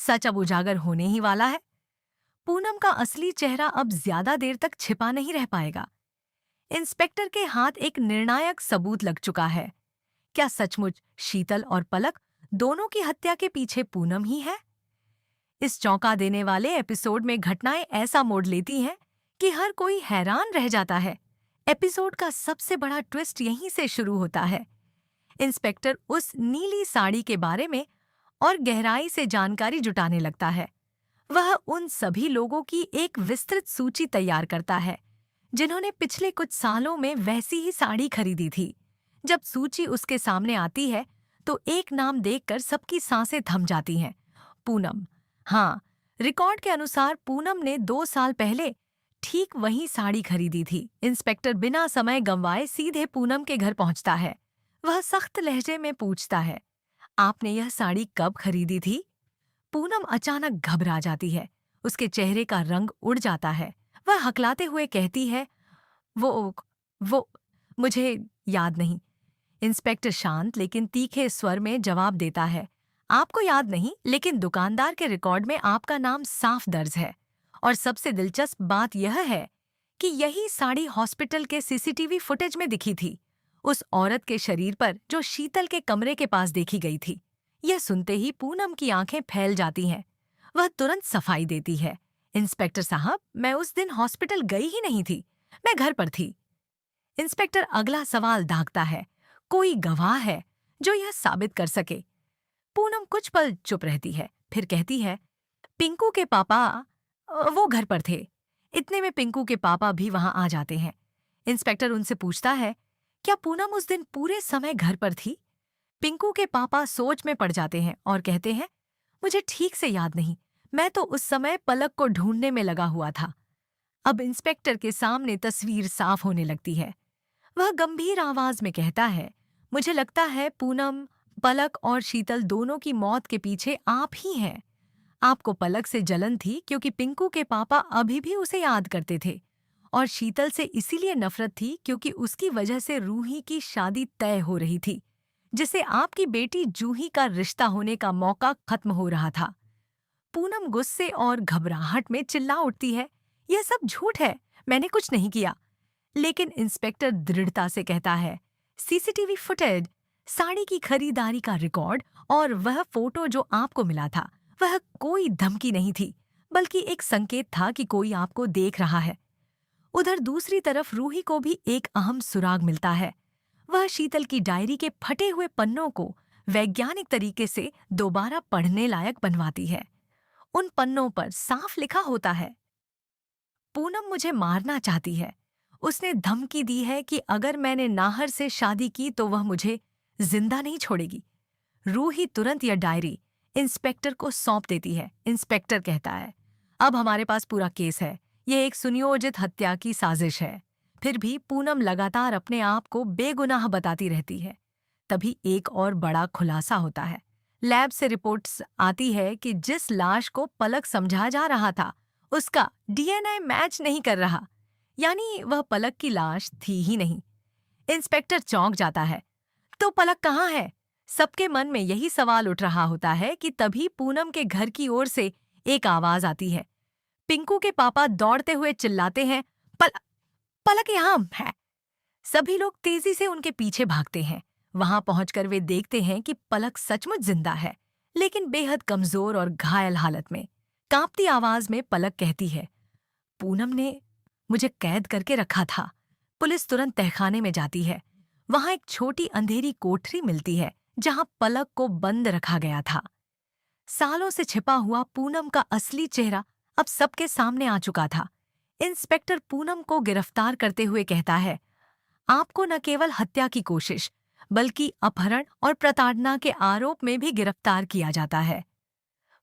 सच अब उजागर होने ही वाला है। पूनम का असली चेहरा अब ज्यादा देर तक छिपा नहीं रह पाएगा। इंस्पेक्टर के हाथ एक निर्णायक सबूत लग चुका है। क्या सचमुच शीतल और पलक दोनों की हत्या के पीछे पूनम ही है? इस चौंका देने वाले एपिसोड में घटनाएं ऐसा मोड़ लेती हैं कि हर कोई हैरान रह जाता है। एपिसोड का सबसे बड़ा ट्विस्ट यहीं से शुरू होता है। इंस्पेक्टर उस नीली साड़ी के बारे में और गहराई से जानकारी जुटाने लगता है। वह उन सभी लोगों की एक विस्तृत सूची तैयार करता है जिन्होंने पिछले कुछ सालों में वैसी ही साड़ी खरीदी थी। जब सूची उसके सामने आती है तो एक नाम देखकर सबकी सांसें थम जाती हैं। पूनम। हाँ, रिकॉर्ड के अनुसार पूनम ने 2 साल पहले ठीक वही साड़ी खरीदी थी। इंस्पेक्टर बिना समय गंवाए सीधे पूनम के घर पहुंचता है। वह सख्त लहजे में पूछता है, आपने यह साड़ी कब खरीदी थी? पूनम अचानक घबरा जाती है। उसके चेहरे का रंग उड़ जाता है। वह हकलाते हुए कहती है, वो मुझे याद नहीं। इंस्पेक्टर शांत लेकिन तीखे स्वर में जवाब देता है, आपको याद नहीं, लेकिन दुकानदार के रिकॉर्ड में आपका नाम साफ दर्ज है। और सबसे दिलचस्प बात यह है कि यही साड़ी हॉस्पिटल के सीसीटीवी फुटेज में दिखी थी, उस औरत के शरीर पर जो शीतल के कमरे के पास देखी गई थी। यह सुनते ही पूनम की आंखें फैल जाती हैं। वह तुरंत सफाई देती है, इंस्पेक्टर साहब, मैं उस दिन हॉस्पिटल गई ही नहीं थी, मैं घर पर थी। इंस्पेक्टर अगला सवाल दागता है, कोई गवाह है जो यह साबित कर सके? पूनम कुछ पल चुप रहती है, फिर कहती है, पिंकू के पापा वो घर पर थे। इतने में पिंकू के पापा भी वहां आ जाते हैं। इंस्पेक्टर उनसे पूछता है, क्या पूनम उस दिन पूरे समय घर पर थी? पिंकू के पापा सोच में पड़ जाते हैं और कहते हैं, मुझे ठीक से याद नहीं, मैं तो उस समय पलक को ढूंढने में लगा हुआ था। अब इंस्पेक्टर के सामने तस्वीर साफ होने लगती है। वह गंभीर आवाज में कहता है, मुझे लगता है पूनम, पलक और शीतल दोनों की मौत के पीछे आप ही हैं। आपको पलक से जलन थी क्योंकि पिंकू के पापा अभी भी उसे याद करते थे, और शीतल से इसीलिए नफरत थी क्योंकि उसकी वजह से रूही की शादी तय हो रही थी, जिसे आपकी बेटी जूही का रिश्ता होने का मौका खत्म हो रहा था। पूनम गुस्से और घबराहट में चिल्ला उठती है, यह सब झूठ है, मैंने कुछ नहीं किया। लेकिन इंस्पेक्टर दृढ़ता से कहता है, सीसीटीवी फुटेज, साड़ी की खरीदारी का रिकॉर्ड और वह फोटो जो आपको मिला था, वह कोई धमकी नहीं थी, बल्कि एक संकेत था कि कोई आपको देख रहा है। उधर दूसरी तरफ रूही को भी एक अहम सुराग मिलता है। वह शीतल की डायरी के फटे हुए पन्नों को वैज्ञानिक तरीके से दोबारा पढ़ने लायक बनवाती है। उन पन्नों पर साफ लिखा होता है, पूनम मुझे मारना चाहती है। उसने धमकी दी है कि अगर मैंने नाहर से शादी की तो वह मुझे जिंदा नहीं छोड़ेगी। रूही तुरंत यह डायरी इंस्पेक्टर को सौंप देती है। इंस्पेक्टर कहता है, अब हमारे पास पूरा केस है, यह एक सुनियोजित हत्या की साजिश है। फिर भी पूनम लगातार अपने आप को बेगुनाह बताती रहती है। तभी एक और बड़ा खुलासा होता है। लैब से रिपोर्ट्स आती है कि जिस लाश को पलक समझा जा रहा था, उसका डीएनए मैच नहीं कर रहा, यानी वह पलक की लाश थी ही नहीं। इंस्पेक्टर चौंक जाता है, तो पलक कहाँ है? सबके मन में यही सवाल उठ रहा होता है कि तभी पूनम के घर की ओर से एक आवाज आती है। पिंकू के पापा दौड़ते हुए चिल्लाते हैं, पलक यहाँ है। सभी लोग तेजी से उनके पीछे भागते हैं। वहां पहुंचकर वे देखते हैं कि पलक सचमुच जिंदा है, लेकिन बेहद कमजोर और घायल हालत में। कांपती आवाज में पलक कहती है, पूनम ने मुझे कैद करके रखा था। पुलिस तुरंत तहखाने में जाती है। वहां एक छोटी अंधेरी कोठरी मिलती है जहां पलक को बंद रखा गया था। सालों से छिपा हुआ पूनम का असली चेहरा अब सबके सामने आ चुका था। इंस्पेक्टर पूनम को गिरफ्तार करते हुए कहता है, आपको न केवल हत्या की कोशिश बल्कि अपहरण और प्रताड़ना के आरोप में भी गिरफ्तार किया जाता है।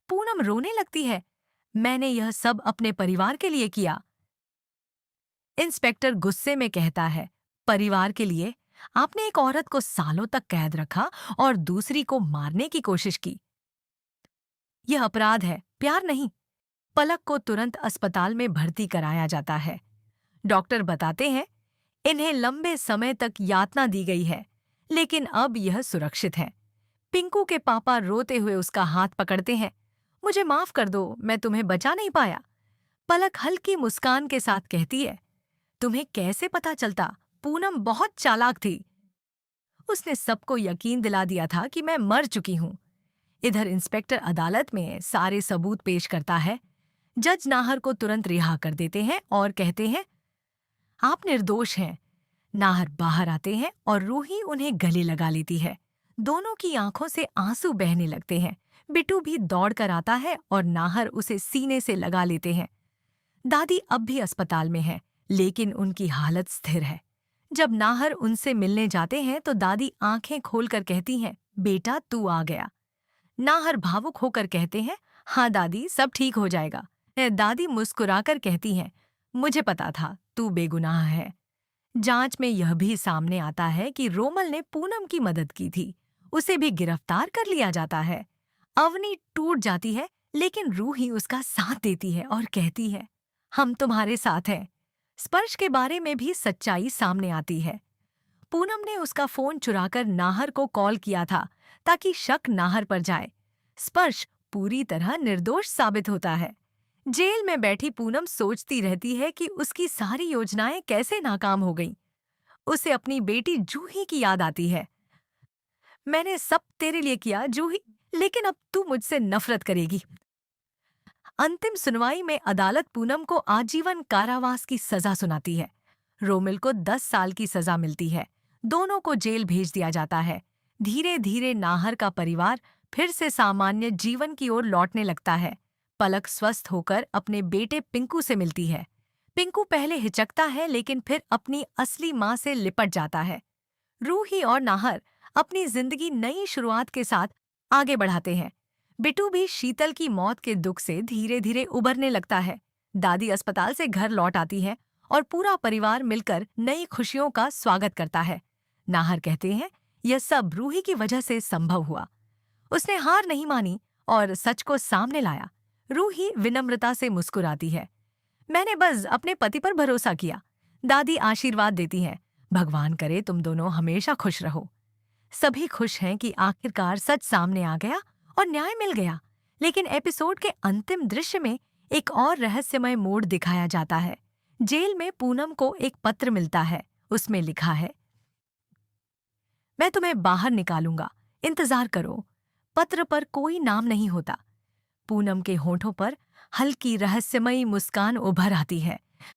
पूनम रोने लगती है, मैंने यह सब अपने परिवार के लिए किया। इंस्पेक्टर गुस्से में कहता है, परिवार के लिए? आपने एक औरत को सालों तक कैद रखा और दूसरी को मारने की कोशिश की। यह अपराध है, प्यार नहीं। पलक को तुरंत अस्पताल में भर्ती कराया जाता है। डॉक्टर बताते हैं, इन्हें लंबे समय तक यातना दी गई है, लेकिन अब यह सुरक्षित है। पिंकू के पापा रोते हुए उसका हाथ पकड़ते हैं। मुझे माफ कर दो, मैं तुम्हें बचा नहीं पाया। पलक हल्की मुस्कान के साथ कहती है, तुम्हें कैसे पता चलता? पूनम बहुत चालाक थी। उसने सबको यकीन दिला दिया था कि मैं मर चुकी हूं। इधर इंस्पेक्टर अदालत में सारे सबूत पेश करता है। जज नाहर को तुरंत रिहा कर देते हैं और कहते हैं, आप निर्दोष हैं। नाहर बाहर आते हैं और रूही उन्हें गले लगा लेती है। दोनों की आंखों से आंसू बहने लगते हैं। बिट्टू भी दौड़ कर आता है और नाहर उसे सीने से लगा लेते हैं। दादी अब भी अस्पताल में है, लेकिन उनकी हालत स्थिर है। जब नाहर उनसे मिलने जाते हैं तो दादी आंखें खोलकर कहती हैं, बेटा तू आ गया। नाहर भावुक होकर कहते हैं, हाँ दादी, सब ठीक हो जाएगा। दादी मुस्कुराकर कहती हैं, मुझे पता था तू बेगुनाह है। जांच में यह भी सामने आता है कि रोमल ने पूनम की मदद की थी। उसे भी गिरफ्तार कर लिया जाता है। अवनी टूट जाती है, लेकिन रूही उसका साथ देती है और कहती है, हम तुम्हारे साथ हैं। स्पर्श के बारे में भी सच्चाई सामने आती है। पूनम ने उसका फोन चुराकर नाहर को कॉल किया था ताकि शक नाहर पर जाए। स्पर्श पूरी तरह निर्दोष साबित होता है। जेल में बैठी पूनम सोचती रहती है कि उसकी सारी योजनाएं कैसे नाकाम हो गईं। उसे अपनी बेटी जूही की याद आती है। मैंने सब तेरे लिए किया जूही, लेकिन अब तू मुझसे नफरत करेगी। अंतिम सुनवाई में अदालत पूनम को आजीवन कारावास की सजा सुनाती है। रोमिल को 10 साल की सजा मिलती है। दोनों को जेल भेज दिया जाता है। धीरे धीरे नाहर का परिवार फिर से सामान्य जीवन की ओर लौटने लगता है। पलक स्वस्थ होकर अपने बेटे पिंकू से मिलती है। पिंकू पहले हिचकता है, लेकिन फिर अपनी असली माँ से लिपट जाता है। रूही और नाहर अपनी जिंदगी नई शुरुआत के साथ आगे बढ़ाते हैं। बिट्टू भी शीतल की मौत के दुख से धीरे धीरे उबरने लगता है। दादी अस्पताल से घर लौट आती है और पूरा परिवार मिलकर नई खुशियों का स्वागत करता है। नाहर कहते हैं, यह सब रूही की वजह से संभव हुआ। उसने हार नहीं मानी और सच को सामने लाया। रूही विनम्रता से मुस्कुराती है, मैंने बस अपने पति पर भरोसा किया। दादी आशीर्वाद देती हैं, भगवान करे तुम दोनों हमेशा खुश रहो। सभी खुश हैं कि आखिरकार सच सामने आ गया और न्याय मिल गया। लेकिन एपिसोड के अंतिम दृश्य में एक और रहस्यमय मोड़ दिखाया जाता है। जेल में पूनम को एक पत्र मिलता है। उसमें लिखा है, मैं तुम्हें बाहर निकालूंगा, इंतजार करो। पत्र पर कोई नाम नहीं होता। पूनम के होठों पर हल्की रहस्यमयी मुस्कान उभर आती है।